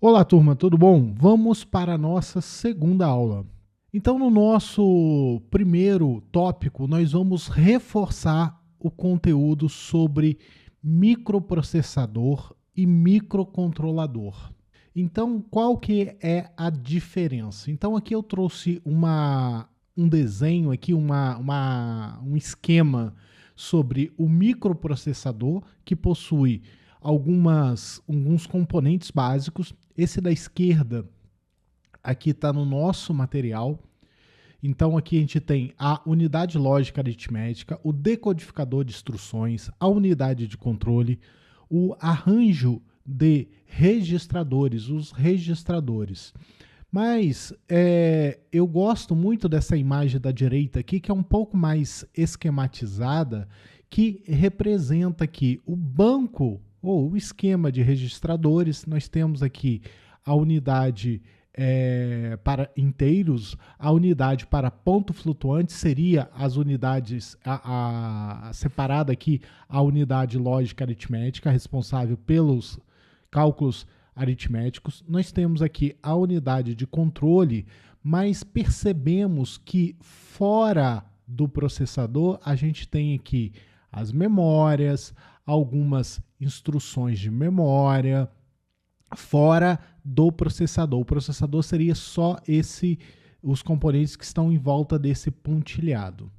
Olá, turma, tudo bom? Vamos para a nossa segunda aula. Então, no nosso primeiro tópico, nós vamos reforçar o conteúdo sobre microprocessador e microcontrolador. Então, qual que é a diferença? Então, aqui eu trouxe um desenho, aqui um esquema sobre o microprocessador, que possui alguns componentes básicos. Esse da esquerda aqui está no nosso material. Então aqui a gente tem a unidade lógica aritmética, o decodificador de instruções, a unidade de controle, o arranjo de registradores, os registradores. Mas eu gosto muito dessa imagem da direita aqui, que é um pouco mais esquematizada, que representa aqui o banco ou o esquema de registradores. Nós temos aqui a unidade para inteiros, a unidade para ponto flutuante seria as unidades, separada aqui a unidade lógica aritmética, responsável pelos cálculos aritméticos. Nós temos aqui a unidade de controle, mas percebemos que fora do processador a gente tem aqui as memórias, algumas instruções de memória, fora do processador. O processador seria só os componentes que estão em volta desse pontilhado.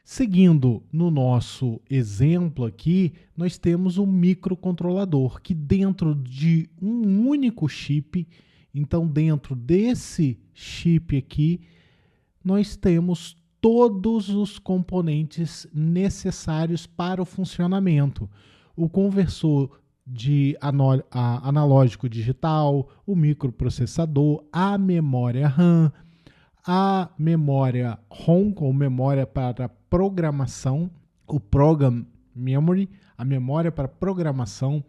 Seguindo no nosso exemplo aqui, nós temos um microcontrolador que dentro de um único chip, então dentro desse chip aqui, nós temos todos os componentes necessários para o funcionamento. O conversor de analógico digital, o microprocessador, a memória RAM, a memória ROM, ou memória para programação, o Program Memory, a memória para programação,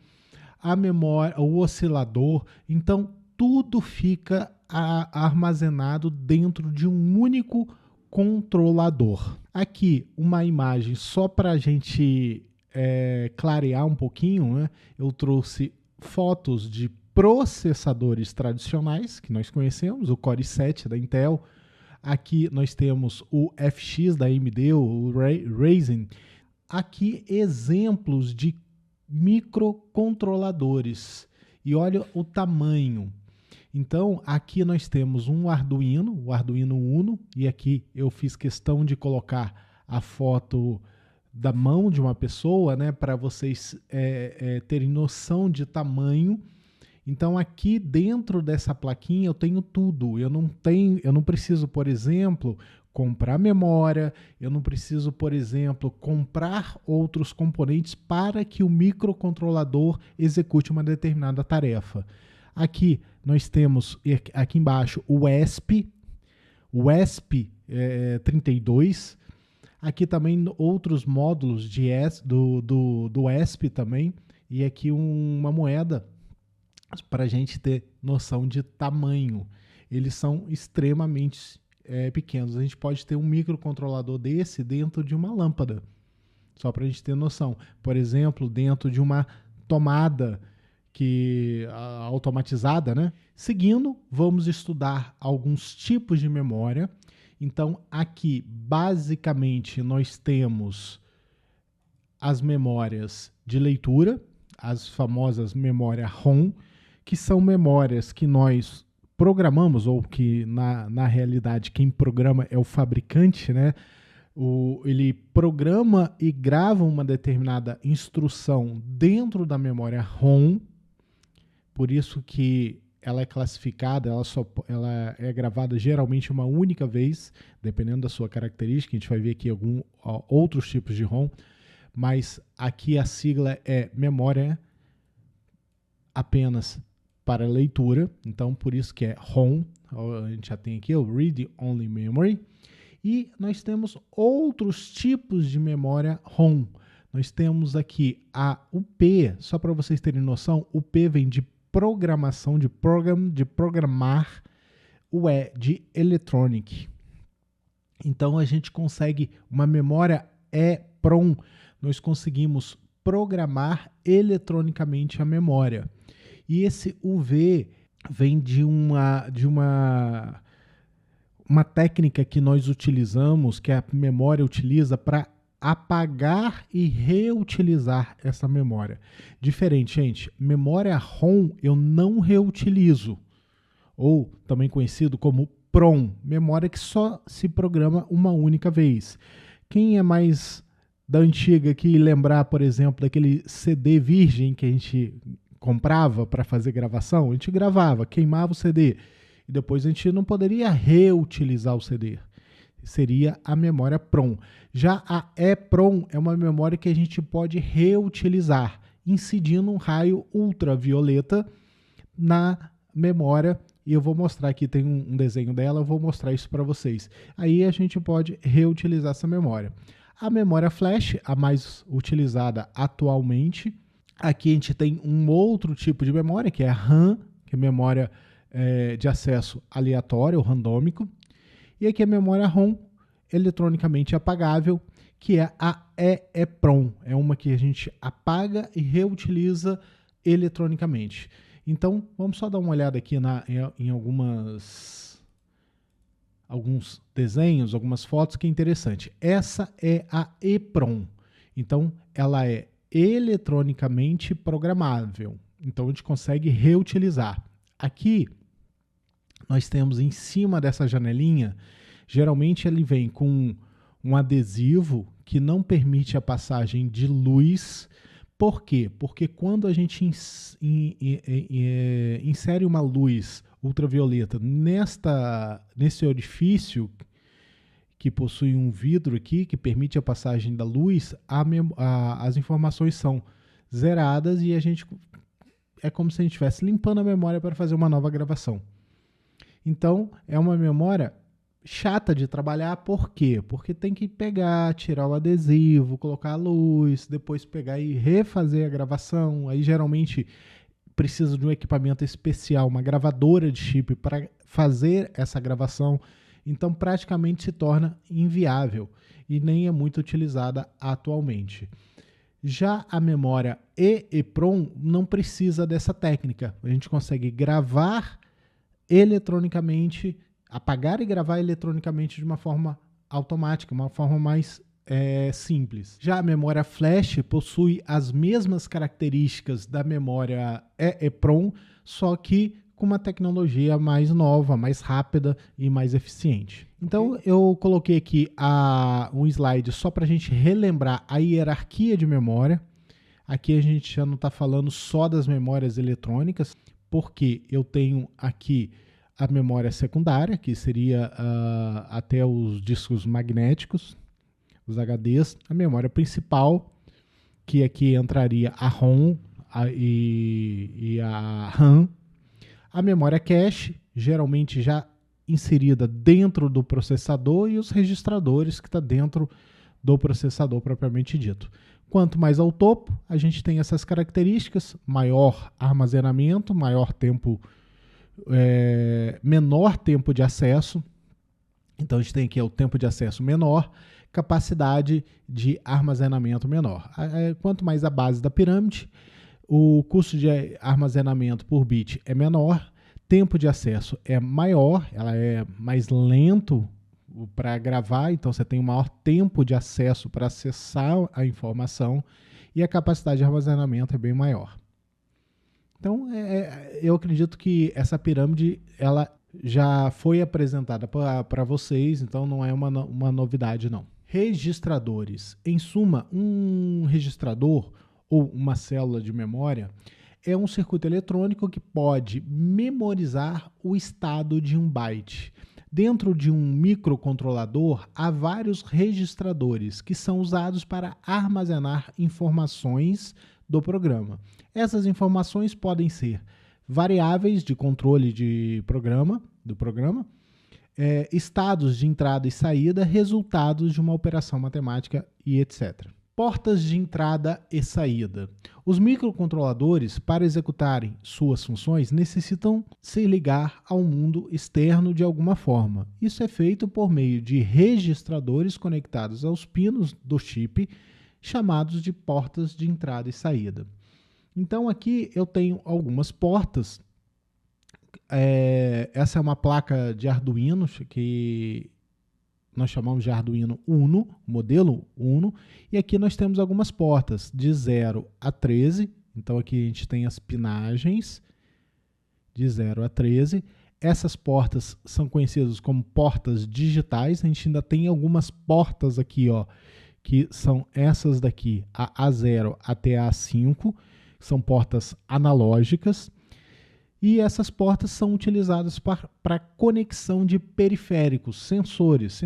a memória, o oscilador. Então, tudo fica armazenado dentro de um único controlador. Aqui, uma imagem só para a gente clarear um pouquinho, né? Eu trouxe fotos de processadores tradicionais que nós conhecemos, o Core i7 da Intel. Aqui nós temos o FX da AMD, o Ryzen. Aqui exemplos de microcontroladores. E olha o tamanho. Então, aqui nós temos um Arduino, o Arduino Uno, e aqui eu fiz questão de colocar a foto da mão de uma pessoa, né, para vocês terem noção de tamanho. Então aqui dentro dessa plaquinha eu tenho tudo. Eu não preciso, por exemplo, comprar memória, eu não preciso, por exemplo, comprar outros componentes para que o microcontrolador execute uma determinada tarefa. Aqui nós temos aqui embaixo o ESP32. Aqui também outros módulos do ESP também. E aqui uma moeda para a gente ter noção de tamanho. Eles são extremamente pequenos. A gente pode ter um microcontrolador desse dentro de uma lâmpada, só para a gente ter noção. Por exemplo, dentro de uma tomada automatizada, né? Seguindo, vamos estudar alguns tipos de memória. Então, aqui, basicamente, nós temos as memórias de leitura, as famosas memórias ROM, que são memórias que nós programamos, ou que, na realidade, quem programa é o fabricante, né? Ele programa e grava uma determinada instrução dentro da memória ROM, por isso que ela é classificada, ela é gravada geralmente uma única vez, dependendo da sua característica. A gente vai ver aqui outros tipos de ROM, mas aqui a sigla é memória apenas para leitura, então por isso que é ROM. A gente já tem aqui o Read Only Memory. E nós temos outros tipos de memória ROM. Nós temos aqui o P, só para vocês terem noção, o P vem de programação, de programar, o E de electronic. Então a gente consegue uma memória EEPROM, nós conseguimos programar eletronicamente a memória. E esse UV vem de uma técnica que nós utilizamos, que a memória utiliza para apagar e reutilizar essa memória. Diferente, gente. Memória ROM eu não reutilizo, ou também conhecido como PROM, memória que só se programa uma única vez. Quem é mais da antiga que lembrar, por exemplo, daquele CD virgem que a gente comprava para fazer gravação, a gente gravava, queimava o CD e depois a gente não poderia reutilizar o CD. Seria a memória PROM. Já a EPROM é uma memória que a gente pode reutilizar, incidindo um raio ultravioleta na memória. E eu vou mostrar aqui, tem um desenho dela, eu vou mostrar isso para vocês. Aí a gente pode reutilizar essa memória. A memória flash, a mais utilizada atualmente. Aqui a gente tem um outro tipo de memória, que é a RAM, que é memória de acesso aleatório ou randômico. E aqui a memória ROM, eletronicamente apagável, que é a EEPROM. É uma que a gente apaga e reutiliza eletronicamente. Então, vamos só dar uma olhada aqui em alguns desenhos, algumas fotos, que é interessante. Essa é a EPROM. Então, ela é eletronicamente programável. Então, a gente consegue reutilizar. Aqui, nós temos em cima dessa janelinha, geralmente ele vem com um adesivo que não permite a passagem de luz. Por quê? Porque quando a gente insere uma luz ultravioleta nesse orifício que possui um vidro aqui, que permite a passagem da luz, as informações são zeradas e é como se a gente estivesse limpando a memória para fazer uma nova gravação. Então, é uma memória chata de trabalhar. Por quê? Porque tem que pegar, tirar o adesivo, colocar a luz, depois pegar e refazer a gravação. Aí, geralmente, precisa de um equipamento especial, uma gravadora de chip para fazer essa gravação. Então, praticamente se torna inviável e nem é muito utilizada atualmente. Já a memória EEPROM não precisa dessa técnica. A gente consegue gravar eletronicamente, apagar e gravar eletronicamente de uma forma automática, uma forma mais simples. Já a memória flash possui as mesmas características da memória EEPROM, só que com uma tecnologia mais nova, mais rápida e mais eficiente. Então eu coloquei aqui um slide só para a gente relembrar a hierarquia de memória. Aqui a gente já não está falando só das memórias eletrônicas, porque eu tenho aqui a memória secundária, que seria até os discos magnéticos, os HDs, a memória principal, que aqui entraria a ROM e a RAM, a memória cache, geralmente já inserida dentro do processador, e os registradores, que está dentro do processador propriamente dito. Quanto mais ao topo, a gente tem essas características: maior armazenamento, menor tempo de acesso. Então a gente tem aqui o tempo de acesso menor, capacidade de armazenamento menor. Quanto mais a base da pirâmide, o custo de armazenamento por bit é menor, tempo de acesso é maior, ela é mais lento para gravar, então você tem um maior tempo de acesso para acessar a informação, e a capacidade de armazenamento é bem maior. Então, eu acredito que essa pirâmide ela já foi apresentada para vocês, então não é uma novidade, não. Registradores. Em suma, um registrador ou uma célula de memória é um circuito eletrônico que pode memorizar o estado de um byte. Dentro de um microcontrolador, há vários registradores que são usados para armazenar informações do programa. Essas informações podem ser variáveis de controle do programa, estados de entrada e saída, resultados de uma operação matemática e etc. Portas de entrada e saída. Os microcontroladores, para executarem suas funções, necessitam se ligar ao mundo externo de alguma forma. Isso é feito por meio de registradores conectados aos pinos do chip, chamados de portas de entrada e saída. Então aqui eu tenho algumas portas essa é uma placa de Arduino que nós chamamos de Arduino Uno, modelo Uno, e aqui nós temos algumas portas de 0 a 13, então aqui a gente tem as pinagens de 0 a 13, essas portas são conhecidas como portas digitais, a gente ainda tem algumas portas aqui, ó, que são essas daqui, a A0 até a A5, são portas analógicas, e essas portas são utilizadas para conexão de periféricos, sensores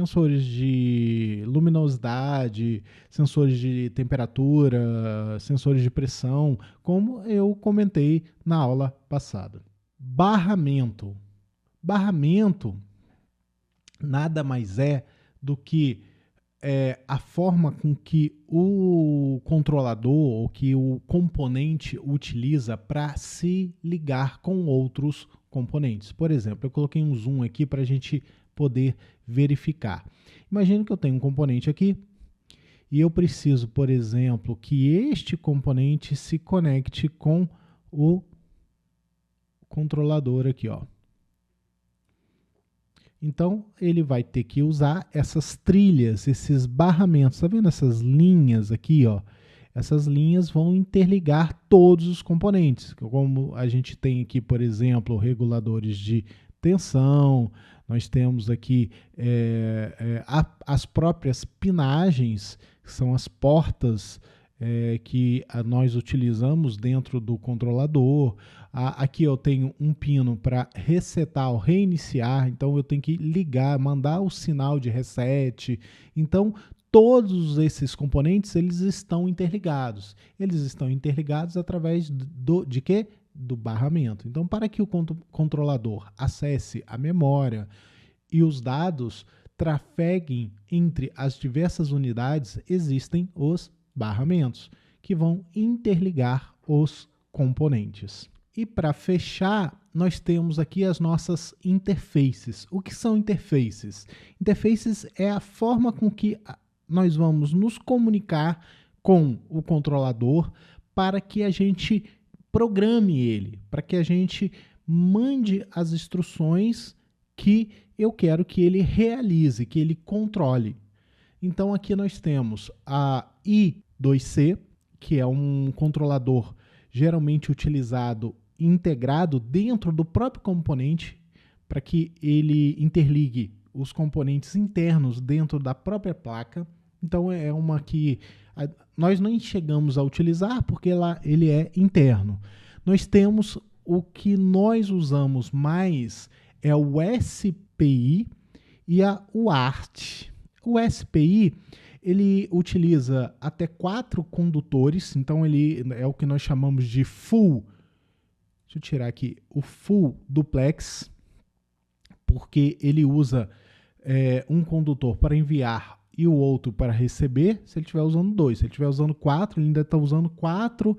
de luminosidade, sensores de temperatura, sensores de pressão, como eu comentei na aula passada. Barramento. Barramento nada mais é do que a forma com que o controlador ou que o componente utiliza para se ligar com outros componentes. Por exemplo, eu coloquei um zoom aqui para a gente poder verificar. Imagina que eu tenho um componente aqui e eu preciso, por exemplo, que este componente se conecte com o controlador aqui, ó. Então, ele vai ter que usar essas trilhas, esses barramentos. Tá vendo essas linhas aqui, ó? Essas linhas vão interligar todos os componentes. Como a gente tem aqui, por exemplo, reguladores de tensão, nós temos aqui as próprias pinagens, que são as portas que nós utilizamos dentro do controlador. Aqui eu tenho um pino para resetar ou reiniciar, então eu tenho que ligar, mandar o sinal de reset. Então, todos esses componentes, eles estão interligados. Eles estão interligados através de quê? Do barramento. Então, para que o controlador acesse a memória e os dados trafeguem entre as diversas unidades, existem os barramentos, que vão interligar os componentes. E para fechar, nós temos aqui as nossas interfaces. O que são interfaces? Interfaces é a forma com que nós vamos nos comunicar com o controlador para que a gente programe ele, para que a gente mande as instruções que eu quero que ele realize, que ele controle. Então aqui nós temos a I2C, que é um controlador geralmente utilizado integrado dentro do próprio componente para que ele interligue os componentes internos dentro da própria placa. Então é uma que nós nem chegamos a utilizar porque ele é interno. Nós temos o que nós usamos mais é o SPI e a UART. O SPI, ele utiliza até 4 condutores, então ele é o que nós chamamos de full. Deixa eu tirar aqui o full duplex, porque ele usa um condutor para enviar e o outro para receber, se ele estiver usando 2. Se ele estiver usando 4, ele ainda está usando 4,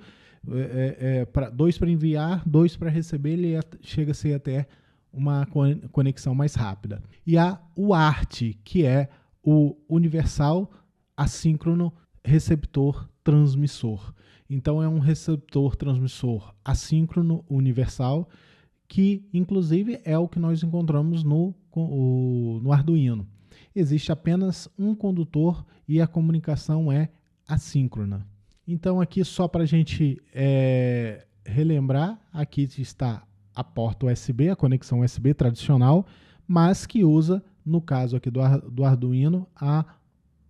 2 para enviar, 2 para receber, ele chega a ser até uma conexão mais rápida. E a UART, que é o Universal Assíncrono Receptor Transmissor. Então é um receptor transmissor assíncrono universal, que inclusive é o que nós encontramos no Arduino. Existe apenas um condutor e a comunicação é assíncrona. Então aqui só para a gente relembrar, aqui está a porta USB, a conexão USB tradicional, mas que usa, no caso aqui do Arduino,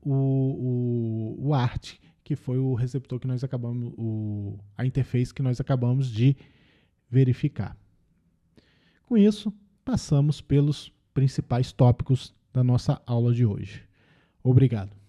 o ART, que foi o receptor que nós acabamos, a interface que nós acabamos de verificar. Com isso, passamos pelos principais tópicos da nossa aula de hoje. Obrigado.